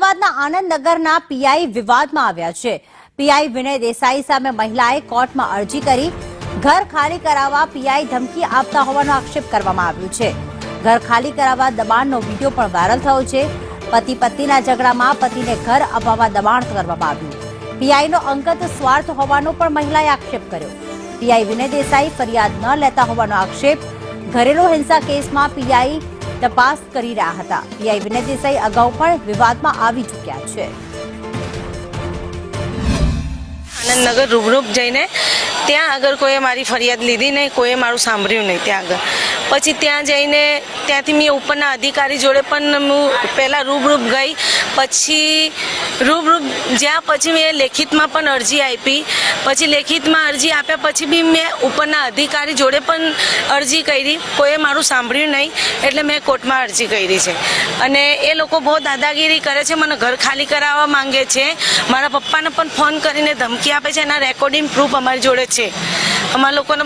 અમદાવાદના આનંદનગરના પીઆઈ વિવાદમાં આવ્યા છે। પીઆઈ વિનય દેસાઈ સામે મહિલાએ કોર્ટમાં અરજી કરી। ઘર ખાલી કરાવવા પીઆઈ ધમકી આપતા હોવાનો આક્ષેપ કરવામાં આવ્યો છે। ઘર ખાલી કરાવવા દબાણનો વિડીયો પણ વાયરલ થયો છે। પતિ પત્નીના ઝઘડામાં પતિને ઘર અપાવવા દબાણ કરવામાં આવ્યું। પીઆઈનો અંગત સ્વાર્થ હોવાનો પણ મહિલાએ આક્ષેપ કર્યો। પીઆઈ વિનય દેસાઈ ફરિયાદ ન લેતા હોવાનો આક્ષેપ। ઘરેલુ હિંસા કેસમાં પીઆઈ તપાસ કરી રહ્યા હતા। પીઆઈ વિનય દેસાઈ અગાઉ પણ વિવાદમાં આવી ચૂક્યા છે। આનંદનગર રૂબરૂપ જઈને ત્યાં આગળ કોઈએ મારી ફરિયાદ લીધી નહીં, કોઈએ મારું સાંભળ્યું નહીં। ત્યાં આગળ પછી ત્યાં જઈને ત્યાંથી મેં ઉપરના અધિકારી જોડે પણ હું પહેલાં રૂબરૂપ ગઈ। પછી રૂબરૂપ જ્યાં પછી મેં લેખિતમાં પણ અરજી આપી। પછી લેખિતમાં અરજી આપ્યા પછી બી મેં ઉપરના અધિકારી જોડે પણ અરજી કરી, કોઈએ મારું સાંભળ્યું નહીં, એટલે મેં કોર્ટમાં અરજી કરી છે। અને એ લોકો બહુ દાદાગીરી કરે છે, મને ઘર ખાલી કરાવવા માંગે છે। મારા પપ્પાને પણ ફોન કરીને ધમકી આપે છે, એના રેકોર્ડિંગ પ્રૂફ અમારી જોડે છે। અમારા લોકોને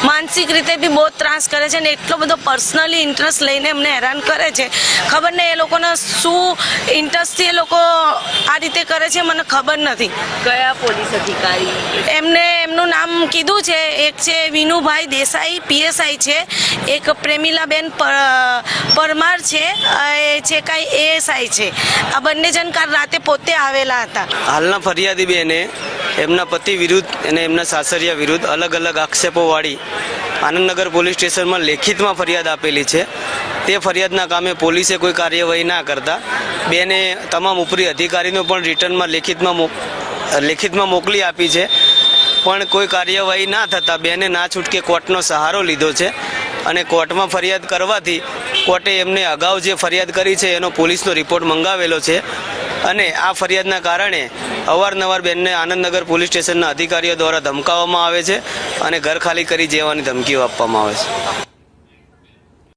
માનસિક રીતે બી બહુ ત્રાસ કરે છે ને એટલો બધો પર્સનલી ઇન્ટરેસ્ટ લઈને એમને હેરાન કરે છે। ખબર નહીં એ લોકોને શું ઇન્ટરેસ્ટથી એ લોકો આ રીતે કરે છે, મને ખબર નથી। કયા પોલીસ અધિકારી? એમનું નામ કીધું છે, એક છે વિનુભાઈ દેસાઈ પીએસઆઈ છે, એક પ્રેમીલાબેન પરમાર છે, એ છે કાંઈ એએસઆઈ છે। આ બંને જણ કાલ રાતે પોતે આવેલા હતા। હાલના ફરિયાદી બેને એમના પતિ વિરુદ્ધ અને એમના સાસરિયા વિરુદ્ધ અલગ અલગ આક્ષેપોવાળી આનંદનગર પોલીસ સ્ટેશનમાં લેખિતમાં ફરિયાદ આપેલી છે। તે ફરિયાદના કામે પોલીસે કોઈ કાર્યવાહી ના કરતા બેને તમામ ઉપરી અધિકારીનો પણ રિટર્નમાં લેખિતમાં મોકલી આપી છે, પણ કોઈ કાર્યવાહી ના થતાં બેને ના છૂટકે કોર્ટનો સહારો લીધો છે। અને કોર્ટમાં ફરિયાદ કરવાથી કોર્ટે એમને અગાઉ જે ફરિયાદ કરી છે એનો પોલીસનો રિપોર્ટ મંગાવેલો છે। અને આ ફરિયાદના કારણે અવારનવાર બેનને આનંદનગર પોલીસ સ્ટેશનના અધિકારીઓ દ્વારા ધમકાવવામાં આવે છે અને ઘર ખાલી કરી જવાની ધમકીઓ આપવામાં આવે છે।